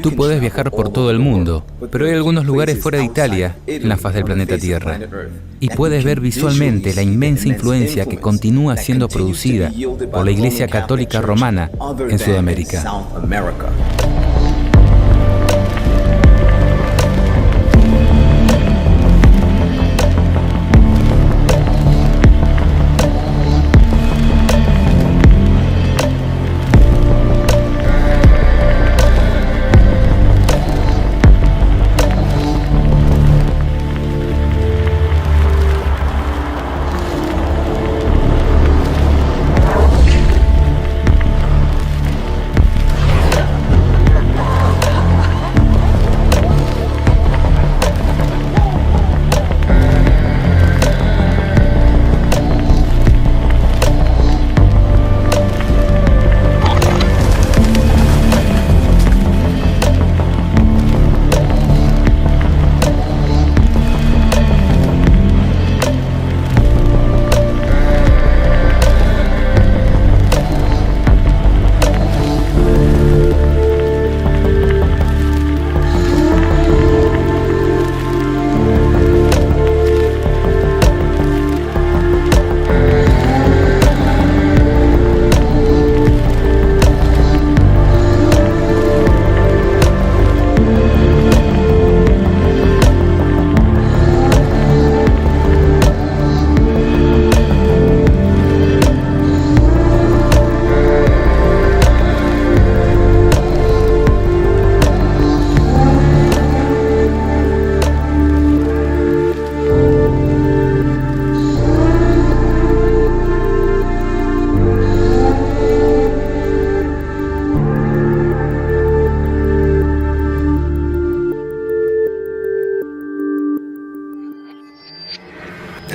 Tú puedes viajar por todo el mundo, pero hay algunos lugares fuera de Italia, en la faz del planeta Tierra, y puedes ver visualmente la inmensa influencia que continúa siendo producida por la Iglesia Católica Romana en Sudamérica.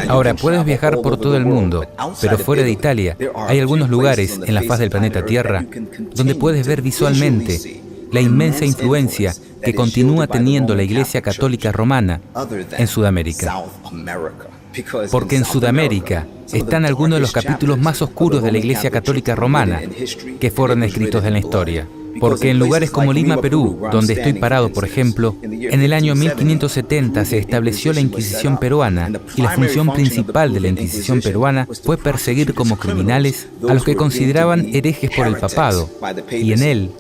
Ahora, puedes viajar por todo el mundo, pero fuera de Italia hay algunos lugares en la faz del planeta Tierra donde puedes ver visualmente la inmensa influencia que continúa teniendo la Iglesia Católica Romana en Sudamérica. Porque en Sudamérica están algunos de los capítulos más oscuros de la Iglesia Católica Romana que fueron escritos en la historia. Porque en lugares como Lima, Perú, donde estoy parado, por ejemplo, en el año 1570 se estableció la Inquisición peruana, y la función principal de la Inquisición peruana fue perseguir como criminales a los que consideraban herejes por el papado, y en él,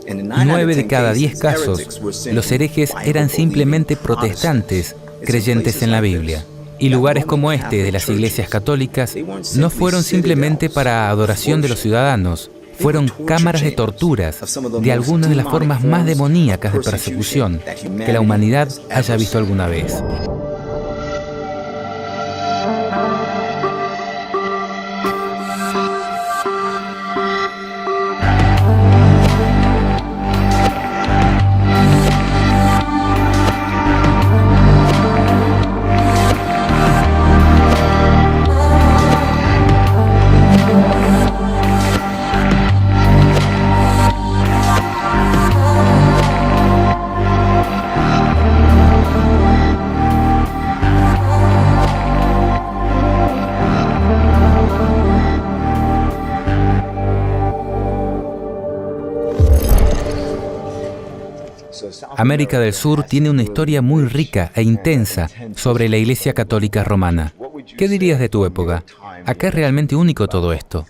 9 de cada 10 casos, los herejes eran simplemente protestantes creyentes en la Biblia. Y lugares como este de las iglesias católicas no fueron simplemente para adoración de los ciudadanos, fueron cámaras de torturas de algunas de las formas más demoníacas de persecución que la humanidad haya visto alguna vez. América del Sur tiene una historia muy rica e intensa sobre la Iglesia Católica Romana. ¿Qué dirías de tu época? ¿Acá es realmente único todo esto?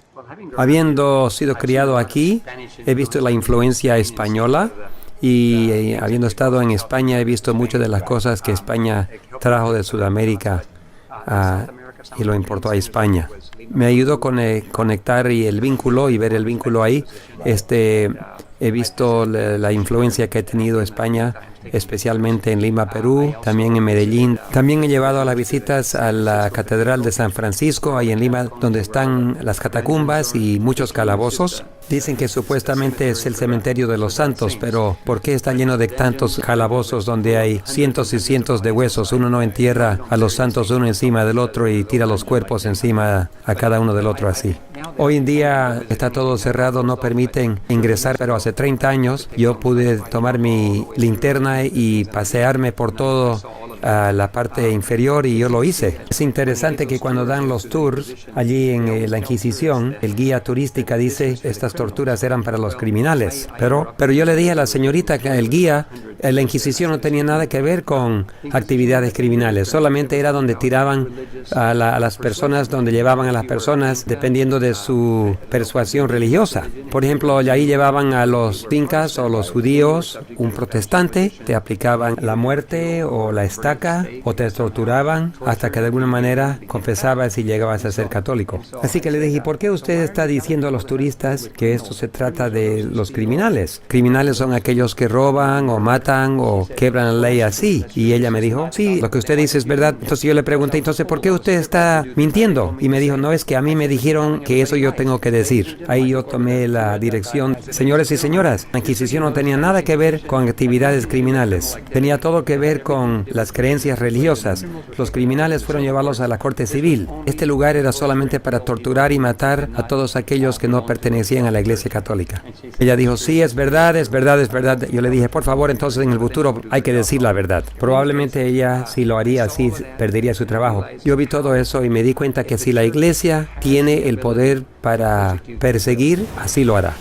Habiendo sido criado aquí, he visto la influencia española y habiendo estado en España, he visto muchas de las cosas que España trajo de Sudamérica y lo importó a España. Me ayudó con conectar y el vínculo y ver el vínculo ahí. He visto la influencia que ha tenido España, especialmente en Lima, Perú, también en Medellín. También he llevado a las visitas a la Catedral de San Francisco, ahí en Lima, donde están las catacumbas y muchos calabozos. Dicen que supuestamente es el cementerio de los santos, pero ¿por qué está lleno de tantos calabozos donde hay cientos y cientos de huesos? Uno no entierra a los santos uno encima del otro y tira los cuerpos encima a cada uno del otro así. Hoy en día está todo cerrado, no permiten ingresar, pero hace 30 años yo pude tomar mi linterna y pasearme por todo la parte inferior y yo lo hice. Es interesante que cuando dan los tours allí en la Inquisición, el guía turística dice estas torturas eran para los criminales. Pero yo le dije a la señorita que el guía, la Inquisición no tenía nada que ver con actividades criminales, solamente era donde tiraban a las personas, donde llevaban a las personas dependiendo de su persuasión religiosa. Por ejemplo, ahí llevaban a los incas o los judíos, un protestante, te aplicaban la muerte o la estaca o te torturaban hasta que de alguna manera confesabas y llegabas a ser católico. Así que le dije, ¿por qué usted está diciendo a los turistas que esto se trata de los criminales? Criminales son aquellos que roban o matan o quebran la ley así. Y ella me dijo, sí, lo que usted dice es verdad. Entonces yo le pregunté, entonces, ¿por qué usted está mintiendo? Y me dijo, no, es que a mí me dijeron que eso yo tengo que decir. Ahí yo tomé la dirección. Señores y señoras, la Inquisición no tenía nada que ver con actividades criminales. Tenía todo que ver con las creencias religiosas. Los criminales fueron llevados a la corte civil. Este lugar era solamente para torturar y matar a todos aquellos que no pertenecían a la Iglesia Católica. Ella dijo, sí, es verdad, es verdad, es verdad. Yo le dije, por favor, entonces en el futuro hay que decir la verdad. Probablemente ella, si lo haría así, perdería su trabajo. Yo vi todo eso y me di cuenta que si la Iglesia tiene el poder para perseguir, así lo hará.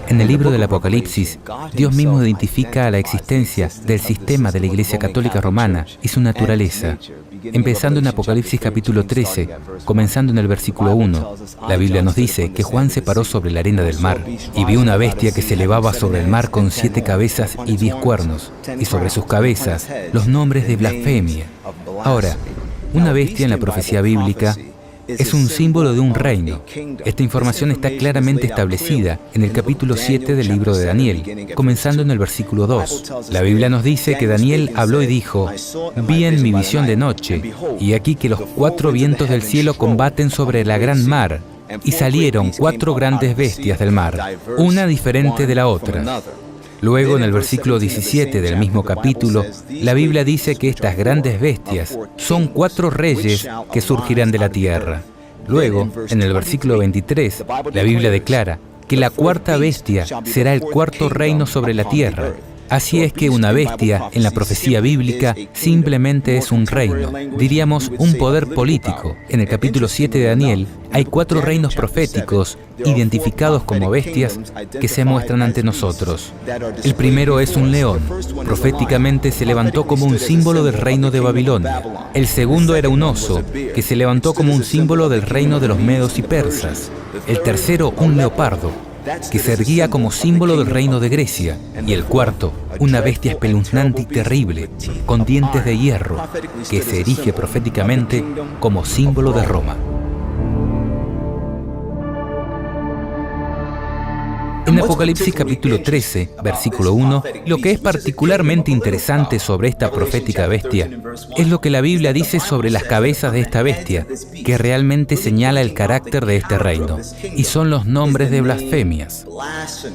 En el libro del Apocalipsis, Dios mismo identifica la existencia del sistema de la Iglesia Católica Romana y su naturaleza. Empezando en Apocalipsis capítulo 13, comenzando en el versículo 1, la Biblia nos dice que Juan se paró sobre la arena del mar y vio una bestia que se elevaba sobre el mar con 7 cabezas y 10 cuernos, y sobre sus cabezas los nombres de blasfemia. Ahora, una bestia en la profecía bíblica es un símbolo de un reino. Esta información está claramente establecida en el capítulo 7 del libro de Daniel, comenzando en el versículo 2. La Biblia nos dice que Daniel habló y dijo, «Vi en mi visión de noche, y aquí que los 4 vientos del cielo combaten sobre la gran mar, y salieron 4 grandes bestias del mar, una diferente de la otra». Luego, en el versículo 17 del mismo capítulo, la Biblia dice que estas grandes bestias son 4 reyes que surgirán de la tierra. Luego, en el versículo 23, la Biblia declara que la 4ª bestia será el 4º reino sobre la tierra. Así es que una bestia en la profecía bíblica simplemente es un reino, diríamos un poder político. En el capítulo 7 de Daniel hay 4 reinos proféticos identificados como bestias que se muestran ante nosotros. El primero es un león. Proféticamente se levantó como un símbolo del reino de Babilonia. El segundo era un oso, que se levantó como un símbolo del reino de los medos y persas. El tercero, un leopardo, que se erguía como símbolo del reino de Grecia, y el cuarto, una bestia espeluznante y terrible, con dientes de hierro, que se erige proféticamente como símbolo de Roma. En Apocalipsis capítulo 13, versículo 1, lo que es particularmente interesante sobre esta profética bestia es lo que la Biblia dice sobre las cabezas de esta bestia, que realmente señala el carácter de este reino, y son los nombres de blasfemias.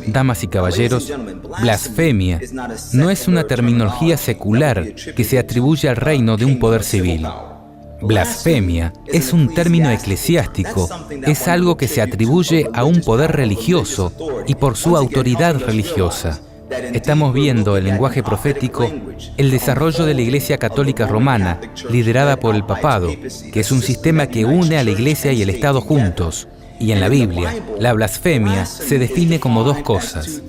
Damas y caballeros, blasfemia no es una terminología secular que se atribuye al reino de un poder civil. Blasfemia es un término eclesiástico, es algo que se atribuye a un poder religioso y por su autoridad religiosa. Estamos viendo el lenguaje profético, el desarrollo de la Iglesia Católica Romana, liderada por el Papado, que es un sistema que une a la Iglesia y el Estado juntos. Y en la Biblia, la blasfemia se define como dos cosas.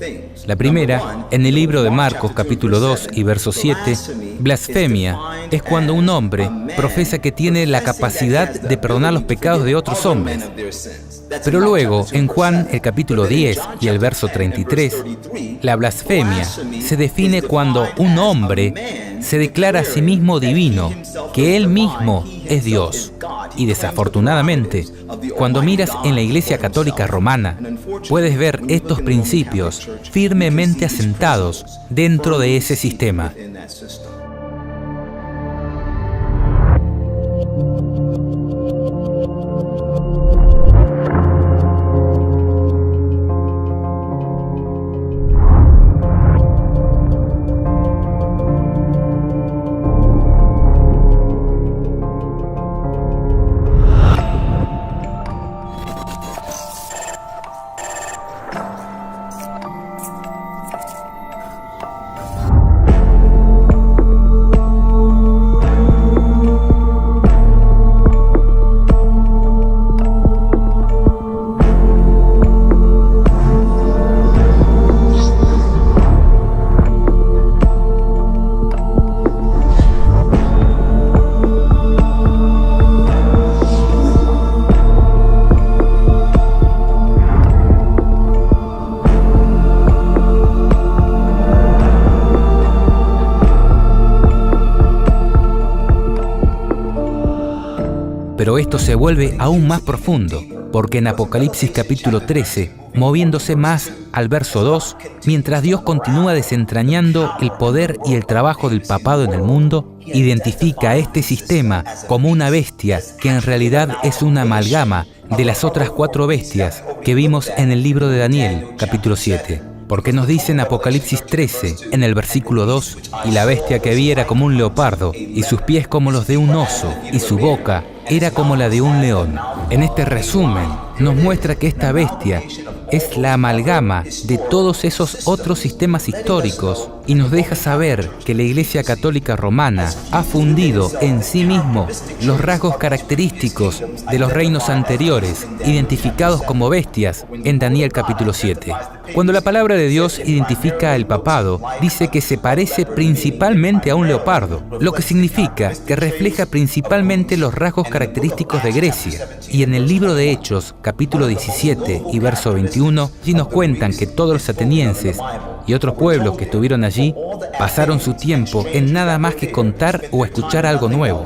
La primera, en el libro de Marcos capítulo 2 y verso 7, blasfemia es cuando un hombre profesa que tiene la capacidad de perdonar los pecados de otros hombres. Pero luego, en Juan el capítulo 10 y el verso 33, la blasfemia se define cuando un hombre se declara a sí mismo divino, que él mismo es Dios. Y desafortunadamente, cuando miras en la Iglesia Católica Romana, puedes ver estos principios firmemente asentados dentro de ese sistema. Pero esto se vuelve aún más profundo, porque en Apocalipsis capítulo 13, moviéndose más al verso 2, mientras Dios continúa desentrañando el poder y el trabajo del papado en el mundo, identifica a este sistema como una bestia que en realidad es una amalgama de las otras 4 bestias que vimos en el libro de Daniel, capítulo 7. Porque nos dice en Apocalipsis 13, en el versículo 2, y la bestia que vi era como un leopardo, y sus pies como los de un oso, y su boca era como la de un león. En este resumen, nos muestra que esta bestia es la amalgama de todos esos otros sistemas históricos y nos deja saber que la Iglesia Católica Romana ha fundido en sí mismo los rasgos característicos de los reinos anteriores, identificados como bestias en Daniel capítulo 7. Cuando la palabra de Dios identifica al papado, dice que se parece principalmente a un leopardo, lo que significa que refleja principalmente los rasgos característicos de Grecia. Y en el libro de Hechos, capítulo 17 y verso 21, allí nos cuentan que todos los atenienses y otros pueblos que estuvieron allí pasaron su tiempo en nada más que contar o escuchar algo nuevo.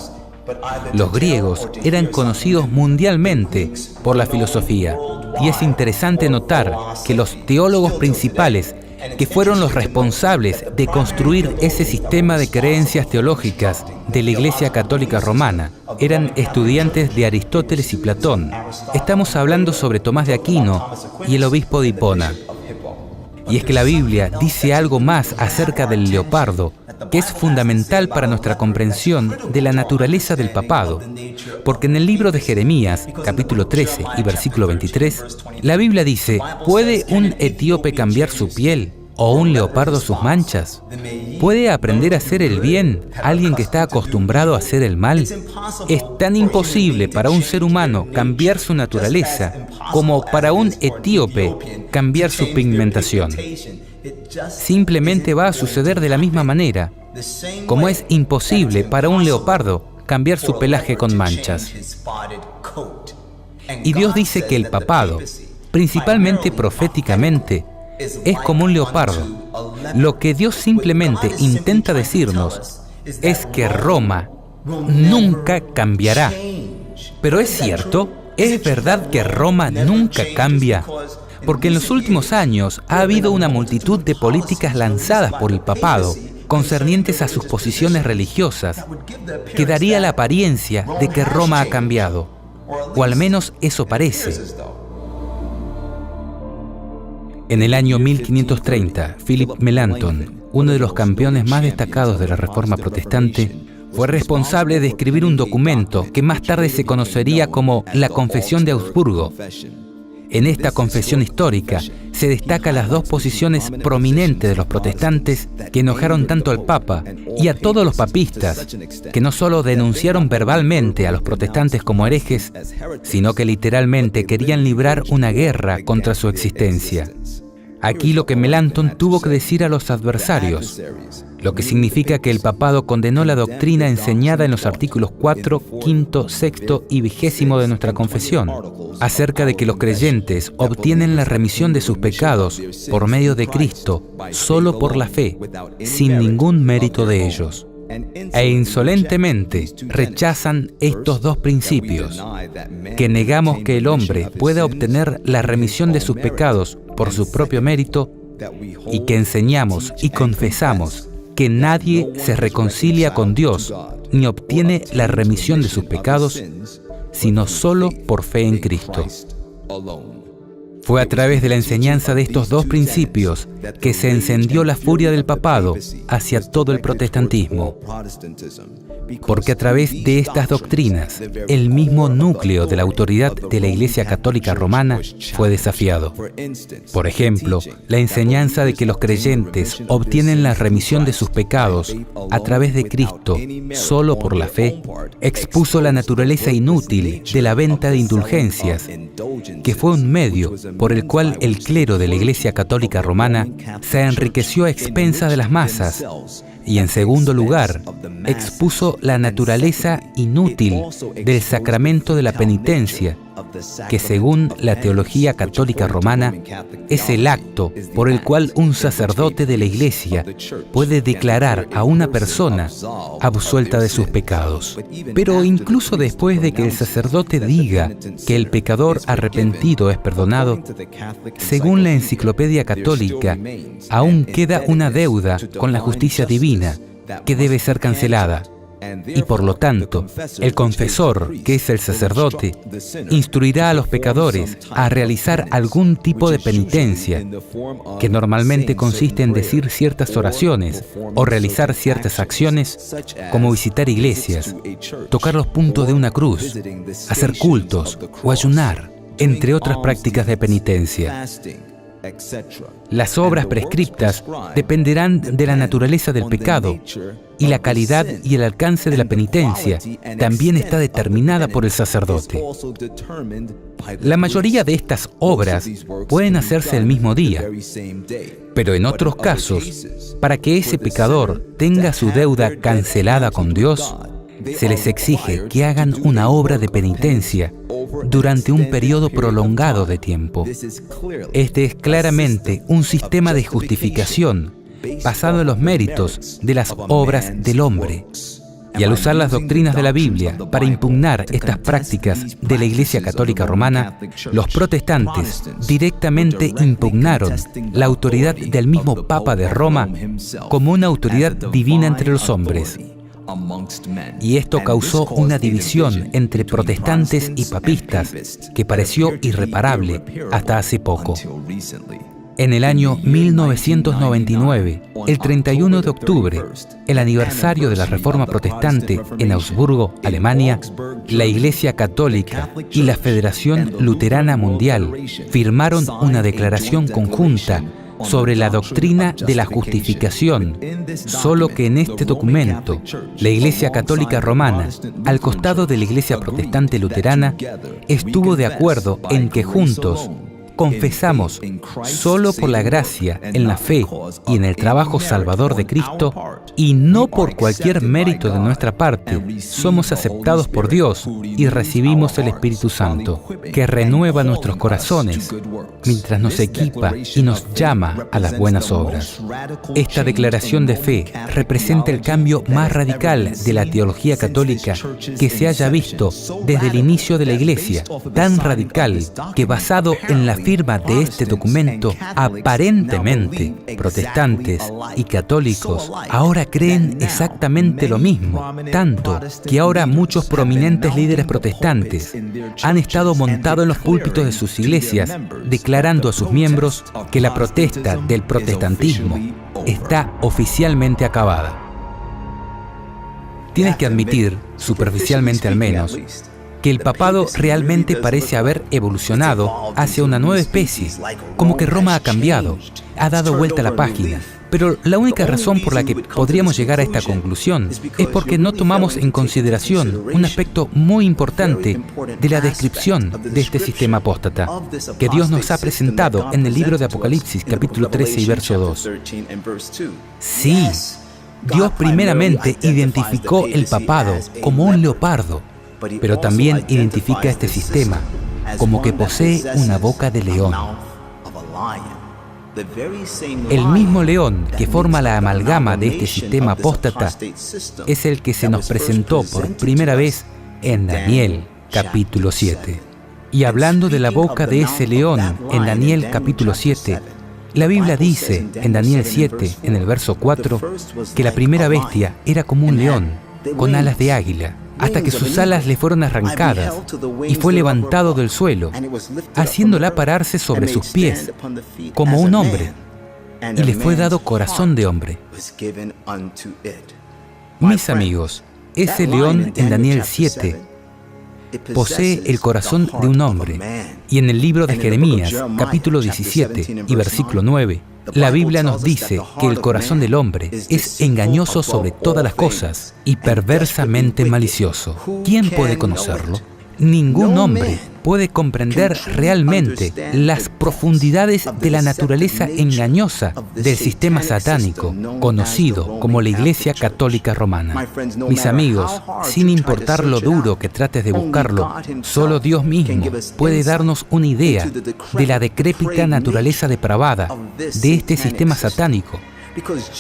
Los griegos eran conocidos mundialmente por la filosofía, y es interesante notar que los teólogos principales, que fueron los responsables de construir ese sistema de creencias teológicas de la Iglesia Católica Romana, eran estudiantes de Aristóteles y Platón. Estamos hablando sobre Tomás de Aquino y el obispo de Hipona. Y es que la Biblia dice algo más acerca del leopardo, que es fundamental para nuestra comprensión de la naturaleza del papado, porque en el libro de Jeremías, capítulo 13 y versículo 23, la Biblia dice: ¿puede un etíope cambiar su piel o un leopardo sus manchas? ¿Puede aprender a hacer el bien alguien que está acostumbrado a hacer el mal? Es tan imposible para un ser humano cambiar su naturaleza como para un etíope cambiar su pigmentación. Simplemente va a suceder de la misma manera, como es imposible para un leopardo cambiar su pelaje con manchas. Y Dios dice que el papado, principalmente proféticamente, es como un leopardo. Lo que Dios simplemente intenta decirnos es que Roma nunca cambiará. Pero es cierto, ¿es verdad que Roma nunca cambia? Porque en los últimos años ha habido una multitud de políticas lanzadas por el papado concernientes a sus posiciones religiosas, que daría la apariencia de que Roma ha cambiado, o al menos eso parece. En el año 1530, Philip Melanchthon, uno de los campeones más destacados de la Reforma Protestante, fue responsable de escribir un documento que más tarde se conocería como la Confesión de Augsburgo. En esta confesión histórica se destacan las dos posiciones prominentes de los protestantes que enojaron tanto al Papa y a todos los papistas, que no solo denunciaron verbalmente a los protestantes como herejes, sino que literalmente querían librar una guerra contra su existencia. Aquí lo que Melanchthon tuvo que decir a los adversarios, lo que significa que el papado condenó la doctrina enseñada en los artículos 4, 5, 6 y 20 de nuestra confesión, acerca de que los creyentes obtienen la remisión de sus pecados por medio de Cristo, solo por la fe, sin ningún mérito de ellos. E insolentemente rechazan estos dos principios, que negamos que el hombre pueda obtener la remisión de sus pecados por su propio mérito y que enseñamos y confesamos que nadie se reconcilia con Dios ni obtiene la remisión de sus pecados, sino solo por fe en Cristo. Fue a través de la enseñanza de estos dos principios que se encendió la furia del papado hacia todo el protestantismo. Porque a través de estas doctrinas, el mismo núcleo de la autoridad de la Iglesia Católica Romana fue desafiado. Por ejemplo, la enseñanza de que los creyentes obtienen la remisión de sus pecados a través de Cristo solo por la fe, expuso la naturaleza inútil de la venta de indulgencias, que fue un medio por el cual el clero de la Iglesia Católica Romana se enriqueció a expensas de las masas, y en segundo lugar, expuso la naturaleza inútil del sacramento de la penitencia, que según la teología católica romana es el acto por el cual un sacerdote de la Iglesia puede declarar a una persona absuelta de sus pecados. Pero incluso después de que el sacerdote diga que el pecador arrepentido es perdonado, según la Enciclopedia Católica, aún queda una deuda con la justicia divina que debe ser cancelada. Y por lo tanto, el confesor, que es el sacerdote, instruirá a los pecadores a realizar algún tipo de penitencia, que normalmente consiste en decir ciertas oraciones o realizar ciertas acciones, como visitar iglesias, tocar los puntos de una cruz, hacer cultos o ayunar, entre otras prácticas de penitencia. Las obras prescriptas dependerán de la naturaleza del pecado, y la calidad y el alcance de la penitencia también está determinada por el sacerdote. La mayoría de estas obras pueden hacerse el mismo día, pero en otros casos, para que ese pecador tenga su deuda cancelada con Dios, se les exige que hagan una obra de penitencia durante un periodo prolongado de tiempo. Este es claramente un sistema de justificación basado en los méritos de las obras del hombre. Y al usar las doctrinas de la Biblia para impugnar estas prácticas de la Iglesia Católica Romana, los protestantes directamente impugnaron la autoridad del mismo Papa de Roma como una autoridad divina entre los hombres. Y esto causó una división entre protestantes y papistas que pareció irreparable hasta hace poco. En el año 1999, el 31 de octubre, el aniversario de la Reforma Protestante en Augsburgo, Alemania, la Iglesia Católica y la Federación Luterana Mundial firmaron una declaración conjunta sobre la doctrina de la justificación, solo que en este documento, la Iglesia Católica Romana, al costado de la Iglesia Protestante Luterana, estuvo de acuerdo en que juntos confesamos solo por la gracia, en la fe y en el trabajo salvador de Cristo, y no por cualquier mérito de nuestra parte, somos aceptados por Dios y recibimos el Espíritu Santo, que renueva nuestros corazones mientras nos equipa y nos llama a las buenas obras. Esta declaración de fe representa el cambio más radical de la teología católica que se haya visto desde el inicio de la Iglesia, tan radical que basado en la firma de este documento, aparentemente protestantes y católicos ahora creen exactamente lo mismo, tanto que ahora muchos prominentes líderes protestantes han estado montados en los púlpitos de sus iglesias declarando a sus miembros que la protesta del protestantismo está oficialmente acabada. Tienes que admitir, superficialmente al menos, que el papado realmente parece haber evolucionado hacia una nueva especie, como que Roma ha cambiado, ha dado vuelta a la página. Pero la única razón por la que podríamos llegar a esta conclusión es porque no tomamos en consideración un aspecto muy importante de la descripción de este sistema apóstata, que Dios nos ha presentado en el libro de Apocalipsis, capítulo 13 y verso 2. Sí, Dios primeramente identificó el papado como un leopardo, pero también identifica este sistema como que posee una boca de león. El mismo león que forma la amalgama de este sistema apóstata es el que se nos presentó por primera vez en Daniel, capítulo 7. Y hablando de la boca de ese león en Daniel, capítulo 7, la Biblia dice en Daniel 7, en el verso 4, que la primera bestia era como un león, con alas de águila, hasta que sus alas le fueron arrancadas y fue levantado del suelo, haciéndola pararse sobre sus pies, como un hombre, y le fue dado corazón de hombre. Mis amigos, ese león en Daniel 7 posee el corazón de un hombre, y en el libro de Jeremías, capítulo 17 y versículo 9, la Biblia nos dice que el corazón del hombre es engañoso sobre todas las cosas y perversamente malicioso. ¿Quién puede conocerlo? Ningún hombre puede comprender realmente las profundidades de la naturaleza engañosa del sistema satánico, conocido como la Iglesia Católica Romana. Mis amigos, sin importar lo duro que trates de buscarlo, solo Dios mismo puede darnos una idea de la decrépita naturaleza depravada de este sistema satánico,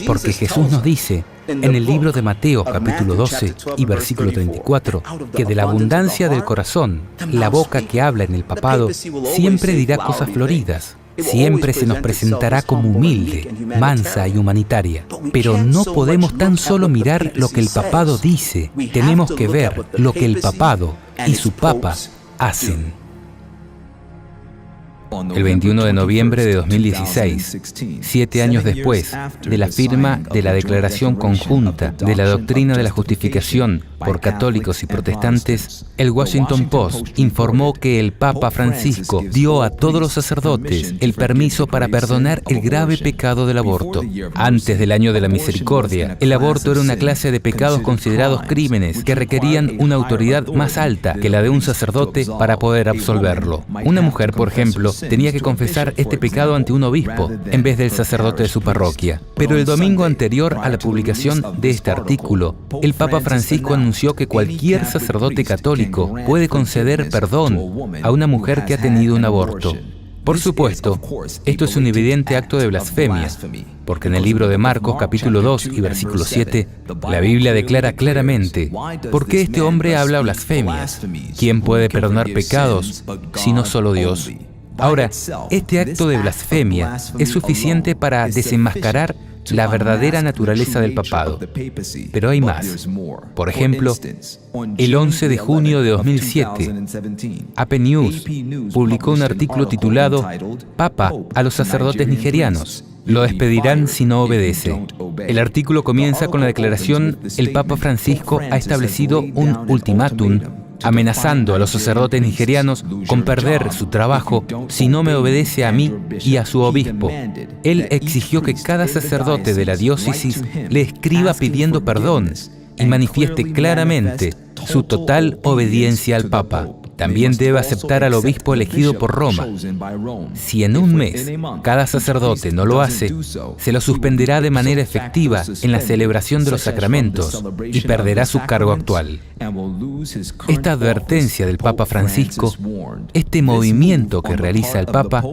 porque Jesús nos dice en el libro de Mateo, capítulo 12 y versículo 34, que de la abundancia del corazón, la boca que habla en el papado siempre dirá cosas floridas, siempre se nos presentará como humilde, mansa y humanitaria. Pero no podemos tan solo mirar lo que el papado dice, tenemos que ver lo que el papado y su papa hacen. El 21 de noviembre de 2016, 7 años después de la firma de la Declaración Conjunta de la Doctrina de la Justificación por católicos y protestantes, el Washington Post informó que el Papa Francisco dio a todos los sacerdotes el permiso para perdonar el grave pecado del aborto. Antes del año de la misericordia, el aborto era una clase de pecados considerados crímenes que requerían una autoridad más alta que la de un sacerdote para poder absolverlo. Una mujer, por ejemplo, tenía que confesar este pecado ante un obispo en vez del sacerdote de su parroquia. Pero el domingo anterior a la publicación de este artículo, el Papa Francisco anunció que cualquier sacerdote católico puede conceder perdón a una mujer que ha tenido un aborto. Por supuesto, esto es un evidente acto de blasfemia, porque en el libro de Marcos, capítulo 2 y versículo 7, la Biblia declara claramente: ¿por qué este hombre habla blasfemias? ¿Quién puede perdonar pecados sino solo Dios? Ahora, este acto de blasfemia es suficiente para desenmascarar la verdadera naturaleza del papado. Pero hay más. Por ejemplo, el 11 de junio de 2007, AP News publicó un artículo titulado «Papa a los sacerdotes nigerianos. Lo despedirán si no obedece». El artículo comienza con la declaración: el Papa Francisco ha establecido un ultimátum amenazando a los sacerdotes nigerianos con perder su trabajo si no me obedece a mí y a su obispo. Él exigió que cada sacerdote de la diócesis le escriba pidiendo perdón y manifieste claramente su total obediencia al Papa. También debe aceptar al obispo elegido por Roma. Si en un mes cada sacerdote no lo hace, se lo suspenderá de manera efectiva en la celebración de los sacramentos y perderá su cargo actual. Esta advertencia del Papa Francisco, este movimiento que realiza el Papa,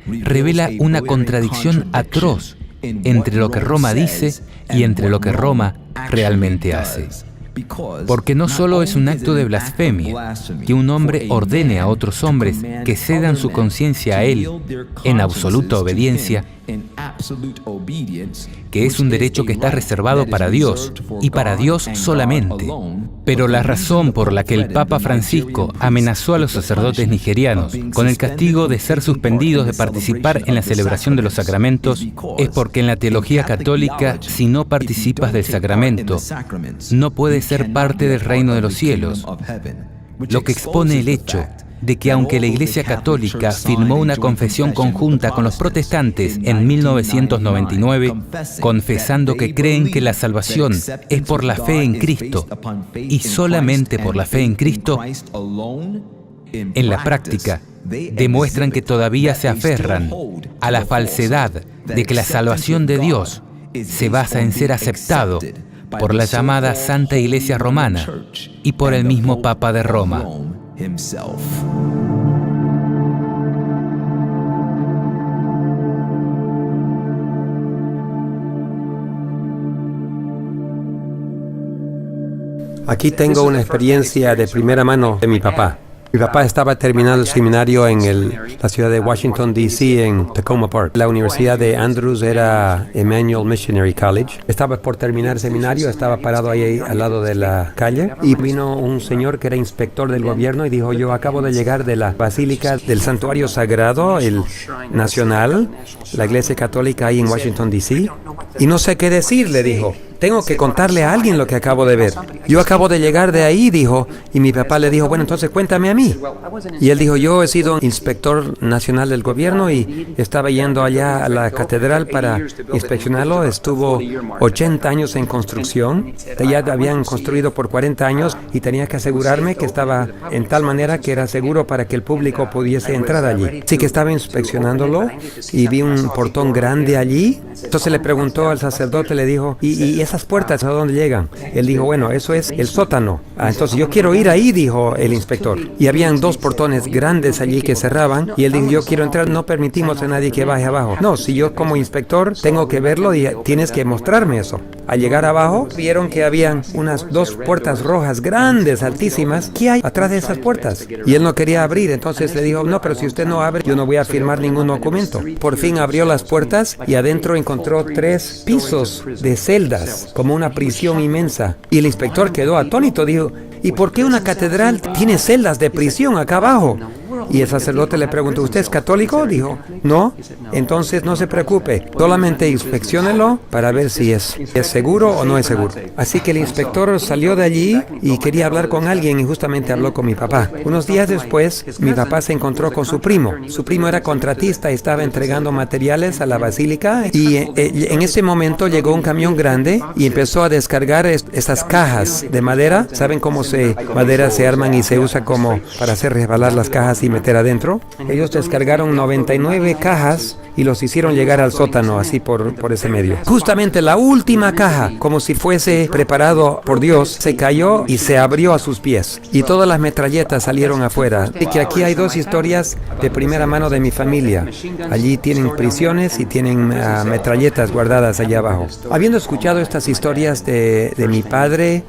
revela una contradicción atroz entre lo que Roma dice y entre lo que Roma realmente hace. Porque no solo es un acto de blasfemia que un hombre ordene a otros hombres que cedan su conciencia a él en absoluta obediencia, que es un derecho que está reservado para Dios y para Dios solamente. Pero la razón por la que el Papa Francisco amenazó a los sacerdotes nigerianos con el castigo de ser suspendidos de participar en la celebración de los sacramentos es porque en la teología católica, si no participas del sacramento, no puedes ser parte del reino de los cielos. lo que expone el hecho de que aunque la Iglesia Católica firmó una confesión conjunta con los protestantes en 1999, confesando que creen que la salvación es por la fe en Cristo y solamente por la fe en Cristo, en la práctica demuestran que todavía se aferran a la falsedad de que la salvación de Dios se basa en ser aceptado por la llamada Santa Iglesia Romana y por el mismo Papa de Roma. Aquí tengo una experiencia de primera mano de mi papá. Mi papá estaba terminando el seminario en la ciudad de Washington, D.C., en Tacoma Park. La Universidad de Andrews era Emmanuel Missionary College. Estaba por terminar el seminario, estaba parado ahí al lado de la calle y vino un señor que era inspector del gobierno y dijo: yo acabo de llegar de la Basílica del Santuario Sagrado, el Nacional, la Iglesia Católica ahí en Washington, D.C., y no sé qué decir, le dijo. Tengo que contarle a alguien lo que acabo de ver. Yo acabo de llegar de ahí, dijo, y mi papá le dijo: bueno, entonces cuéntame a mí. Y él dijo: yo he sido inspector nacional del gobierno y estaba yendo allá a la catedral para inspeccionarlo. Estuvo 80 años en construcción. Ya habían construido por 40 años y tenía que asegurarme que estaba en tal manera que era seguro para que el público pudiese entrar allí. Así que estaba inspeccionándolo y vi un portón grande allí. Entonces le preguntó al sacerdote, le dijo: ¿Y esas puertas a dónde llegan? Él dijo: bueno, eso es el sótano. Entonces yo quiero ir ahí, dijo el inspector. Y habían dos portones grandes allí que cerraban y él dijo: yo quiero entrar, no permitimos a nadie que baje abajo. No, si yo como inspector tengo que verlo y tienes que mostrarme eso. Al llegar abajo, vieron que habían unas dos puertas rojas grandes, altísimas. ¿Qué hay atrás de esas puertas? Y él no quería abrir, entonces le dijo: no, pero si usted no abre, yo no voy a firmar ningún documento. Por fin abrió las puertas y adentro encontró 3 pisos de celdas, como una prisión inmensa. Y el inspector quedó atónito, dijo: ¿y por qué una catedral tiene celdas de prisión acá abajo? Y el sacerdote le preguntó: ¿usted es católico? Dijo: no. Entonces no se preocupe, solamente inspecciónelo para ver si es seguro o no es seguro. Así que el inspector salió de allí y quería hablar con alguien y justamente habló con mi papá. Unos días después, mi papá se encontró con su primo. Su primo era contratista y estaba entregando materiales a la basílica y en ese momento llegó un camión grande y empezó a descargar esas cajas de madera. ¿Saben cómo madera se arman y se usa como para hacer resbalar las cajas y meter adentro? Ellos descargaron 99 cajas y los hicieron llegar al sótano, así por ese medio. Justamente la última caja, como si fuese preparado por Dios, se cayó y se abrió a sus pies. Y todas las metralletas salieron afuera. Y que aquí hay 2 historias de primera mano de mi familia. Allí tienen prisiones y tienen metralletas guardadas allá abajo. Habiendo escuchado estas historias de mi padre,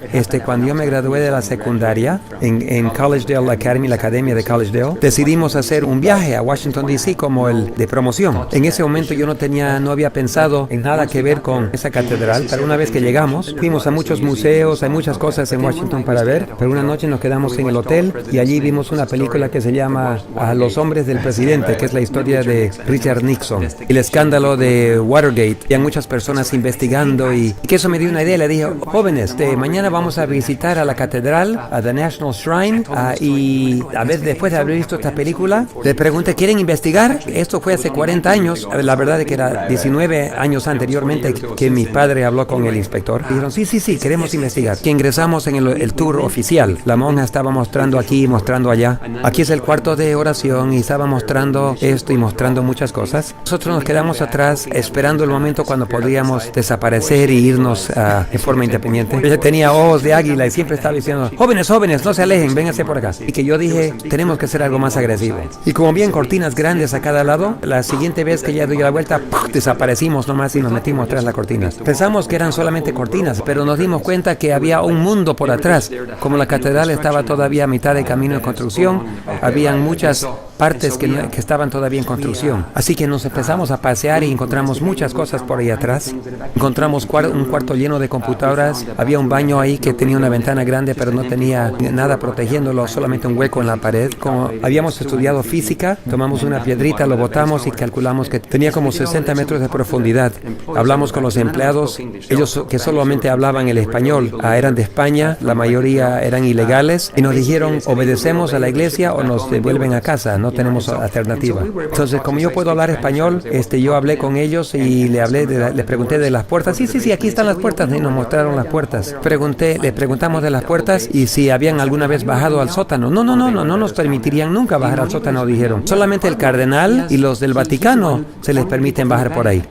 cuando yo me gradué de la secundaria en Collegedale Academy, la academia de Collegedale, decidimos hacer un viaje a Washington, D.C. como el de promoción. En ese momento yo no había pensado en nada que ver con esa catedral, pero una vez que llegamos, fuimos a muchos museos, hay muchas cosas en Washington para ver, pero una noche nos quedamos en el hotel y allí vimos una película que se llama Los hombres del presidente, que es la historia de Richard Nixon, el escándalo de Watergate. Y hay muchas personas investigando y que eso me dio una idea. Le dije: jóvenes, mañana vamos a visitar a la catedral, a The National Shrine, y a ver, después de haber visto esta película, les pregunté: ¿quieren investigar? Esto fue hace 40 años. La verdad es que era 19 años anteriormente que mi padre habló con el inspector. Dijeron: sí, queremos investigar. Que ingresamos en el tour oficial. La monja estaba mostrando aquí, mostrando allá. Aquí es el cuarto de oración y estaba mostrando esto y mostrando muchas cosas. Nosotros nos quedamos atrás esperando el momento cuando podríamos desaparecer y irnos de forma independiente. Ella tenía ojos de águila y siempre estaba diciendo: jóvenes, no se alejen, vénganse por acá. Y que yo dije: tenemos que hacer algo más agresivo. Y como bien cortinas grandes a cada lado, la siguiente vez que ya doy la vuelta, ¡puf!, desaparecimos nomás y nos metimos tras las cortinas. Pensamos que eran solamente cortinas, pero nos dimos cuenta que había un mundo por atrás. Como la catedral estaba todavía a mitad de camino de construcción, habían muchas partes que estaban todavía en construcción. Así que nos empezamos a pasear y encontramos muchas cosas por ahí atrás. Encontramos un cuarto lleno de computadoras. Había un baño ahí que tenía una ventana grande, pero no tenía nada protegiéndolo, solamente un hueco en la pared. Como habíamos estudiado física, tomamos una piedrita, lo botamos y calculamos que tenía como 60 metros de profundidad. Hablamos con los empleados, ellos que solamente hablaban el español, eran de España, la mayoría eran ilegales, y nos dijeron, obedecemos a la iglesia o nos devuelven a casa, no tenemos alternativa. Entonces, como yo puedo hablar español, yo hablé con ellos y les pregunté de las puertas. Sí, aquí están las puertas, y nos mostraron las puertas. Le preguntamos de las puertas y si habían alguna vez bajado al sótano. No nos permitirían nunca bajar al sótano, dijeron. Solamente el cardenal y los del Vaticano se les permiten bajar por ahí.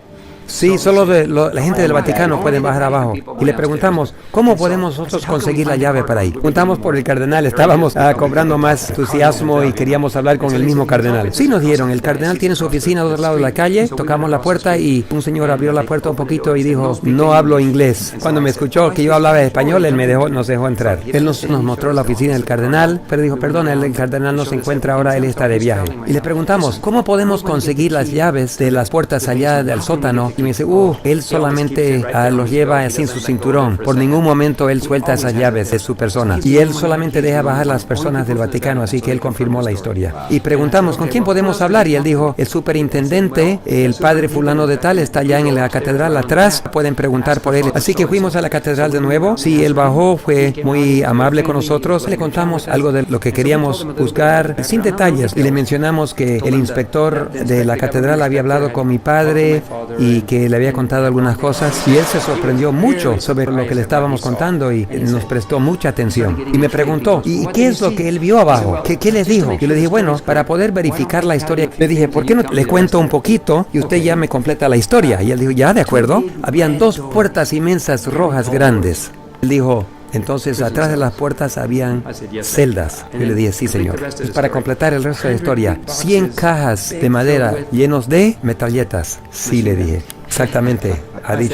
Sí, solo la gente del Vaticano puede bajar abajo. Y le preguntamos, ¿cómo podemos nosotros conseguir la llave para ahí? Preguntamos por el cardenal, estábamos cobrando más entusiasmo y queríamos hablar con el mismo cardenal. Sí, nos dieron, el cardenal tiene su oficina al otro lado de la calle, tocamos la puerta y un señor abrió la puerta un poquito y dijo, no hablo inglés. Cuando me escuchó que yo hablaba español, él nos dejó entrar. Él nos mostró la oficina del cardenal, pero dijo, perdón, el cardenal no se encuentra ahora, él está de viaje. Y le preguntamos, ¿cómo podemos conseguir las llaves de las puertas allá del sótano? Y me dice, él solamente los lleva así en su cinturón. Por ningún momento él suelta esas llaves de su persona. Y él solamente deja bajar las personas del Vaticano, así que él confirmó la historia. Y preguntamos, ¿con quién podemos hablar? Y él dijo, el superintendente, el padre fulano de tal, está allá en la catedral atrás, pueden preguntar por él. Así que fuimos a la catedral de nuevo. Sí, él bajó, fue muy amable con nosotros. Le contamos algo de lo que queríamos buscar, sin detalles. Y le mencionamos que el inspector de la catedral había hablado con mi padre y que le había contado algunas cosas y él se sorprendió mucho sobre lo que le estábamos contando y nos prestó mucha atención. Y me preguntó, ¿y qué es lo que él vio abajo? ¿Qué les dijo? Yo le dije, bueno, para poder verificar la historia, le dije, ¿por qué no le cuento un poquito y usted ya me completa la historia? Y él dijo, ya, de acuerdo. Habían 2 puertas inmensas rojas grandes. Él dijo, entonces, atrás de las puertas habían celdas. Yo le dije, sí, señor. Y para completar el resto de la historia, 100 cajas de madera llenos de metralletas. Sí, le dije. Exactamente,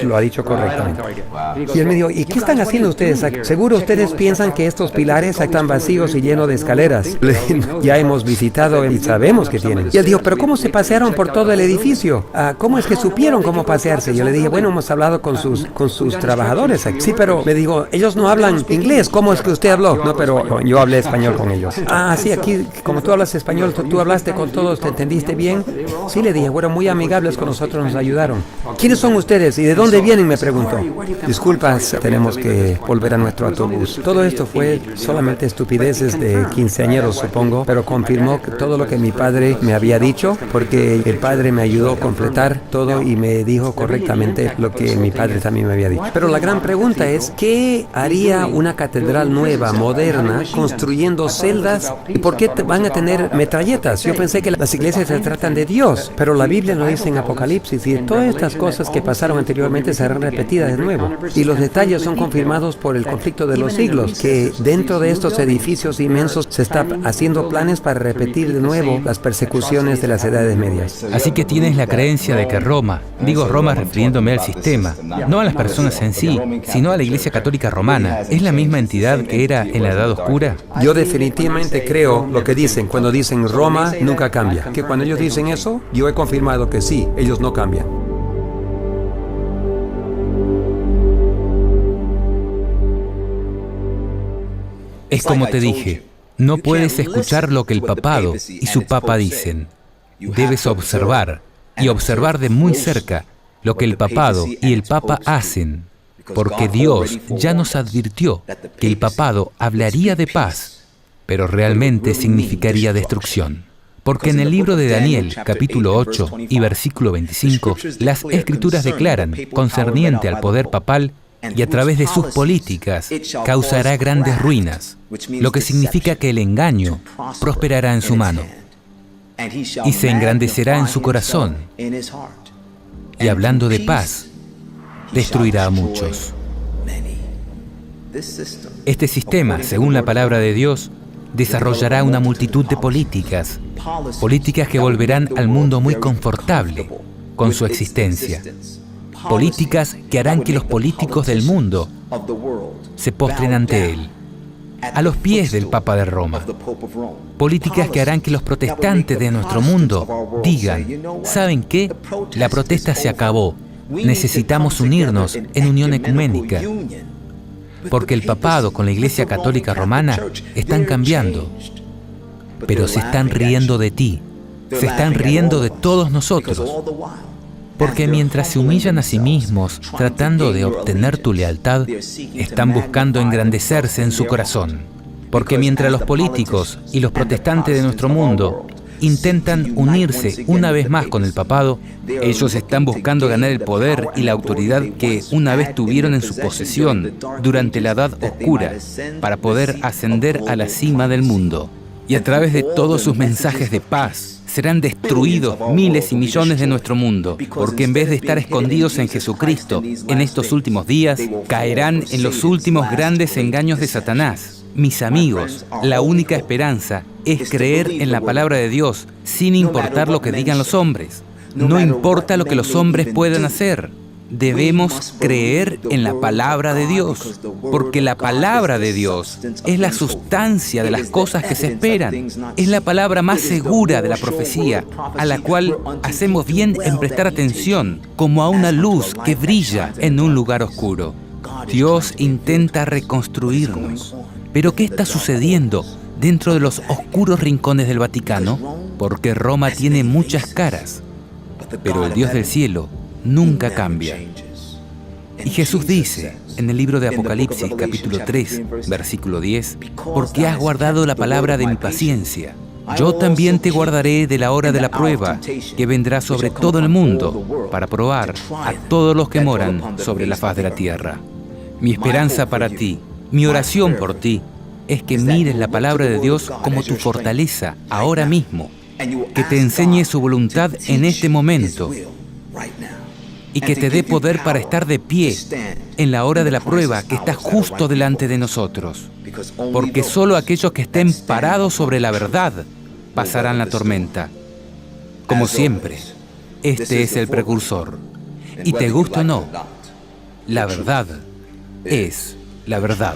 lo ha dicho correctamente. Y él me dijo, ¿y qué están haciendo ustedes? Seguro ustedes piensan que estos pilares están vacíos y llenos de escaleras. Ya hemos visitado y sabemos que tienen. Y él dijo, ¿pero cómo se pasearon por todo el edificio? ¿Cómo es que supieron cómo pasearse? Yo le dije, bueno, hemos hablado con sus trabajadores. Sí, pero me dijo, ellos no hablan inglés. ¿Cómo es que usted habló? No, pero yo hablé español con ellos. Sí, aquí, como tú hablas español, tú hablaste con todos, ¿te entendiste bien? Sí, le dije, fueron muy amigables con nosotros, nos ayudaron. ¿Quiénes son ustedes y de dónde vienen? Me preguntó. Disculpas, tenemos que volver a nuestro autobús. Todo esto fue solamente estupideces de quinceañeros, supongo, pero confirmó todo lo que mi padre me había dicho, porque el padre me ayudó a completar todo y me dijo correctamente lo que mi padre también me había dicho. Pero la gran pregunta es, ¿qué haría una catedral nueva, moderna, construyendo celdas? ¿Y por qué van a tener metralletas? Yo pensé que las iglesias se tratan de Dios, pero la Biblia nos dice en Apocalipsis y todas estas cosas que pasaron anteriormente serán repetidas de nuevo. Y los detalles son confirmados por el conflicto de los siglos, que dentro de estos edificios inmensos se está haciendo planes para repetir de nuevo las persecuciones de las Edades Medias. Así que tienes la creencia de que Roma, digo Roma refiriéndome al sistema, no a las personas en sí, sino a la Iglesia Católica Romana, ¿es la misma entidad que era en la Edad Oscura? Yo definitivamente creo lo que dicen cuando dicen Roma nunca cambia. Que cuando ellos dicen eso, yo he confirmado que sí, ellos no cambian. Es como te dije, no puedes escuchar lo que el papado y su papa dicen. Debes observar, y observar de muy cerca, lo que el papado y el papa hacen, porque Dios ya nos advirtió que el papado hablaría de paz, pero realmente significaría destrucción. Porque en el libro de Daniel, capítulo 8 y versículo 25, las Escrituras declaran, concerniente al poder papal, y a través de sus políticas causará grandes ruinas, lo que significa que el engaño prosperará en su mano y se engrandecerá en su corazón, y hablando de paz, destruirá a muchos. Este sistema, según la palabra de Dios, desarrollará una multitud de políticas que volverán al mundo muy confortable con su existencia. Políticas que harán que los políticos del mundo se postren ante él a los pies del Papa de Roma. Políticas que harán que los protestantes de nuestro mundo digan, ¿saben qué? La protesta se acabó. Necesitamos unirnos en unión ecuménica. Porque el papado con la Iglesia Católica Romana están cambiando. Pero se están riendo de ti. Se están riendo de todos nosotros. Porque mientras se humillan a sí mismos, tratando de obtener tu lealtad, están buscando engrandecerse en su corazón. Porque mientras los políticos y los protestantes de nuestro mundo intentan unirse una vez más con el papado, ellos están buscando ganar el poder y la autoridad que una vez tuvieron en su posesión durante la Edad Oscura para poder ascender a la cima del mundo. Y a través de todos sus mensajes de paz, serán destruidos miles y millones de nuestro mundo, porque en vez de estar escondidos en Jesucristo en estos últimos días, caerán en los últimos grandes engaños de Satanás. Mis amigos, la única esperanza es creer en la palabra de Dios, sin importar lo que digan los hombres. No importa lo que los hombres puedan hacer. Debemos creer en la palabra de Dios, porque la palabra de Dios es la sustancia de las cosas que se esperan. Es la palabra más segura de la profecía, a la cual hacemos bien en prestar atención, como a una luz que brilla en un lugar oscuro. Dios intenta reconstruirnos. ¿Pero qué está sucediendo dentro de los oscuros rincones del Vaticano? Porque Roma tiene muchas caras, pero el Dios del cielo nunca cambia. Y Jesús dice en el libro de Apocalipsis, capítulo 3, versículo 10, porque has guardado la palabra de mi paciencia. Yo también te guardaré de la hora de la prueba, que vendrá sobre todo el mundo, para probar a todos los que moran sobre la faz de la tierra. Mi esperanza para ti, mi oración por ti, es que mires la palabra de Dios como tu fortaleza ahora mismo, que te enseñe su voluntad en este momento y que te dé poder para estar de pie en la hora de la prueba que está justo delante de nosotros. Porque solo aquellos que estén parados sobre la verdad pasarán la tormenta. Como siempre, este es el precursor. Y te gusta o no, la verdad es la verdad.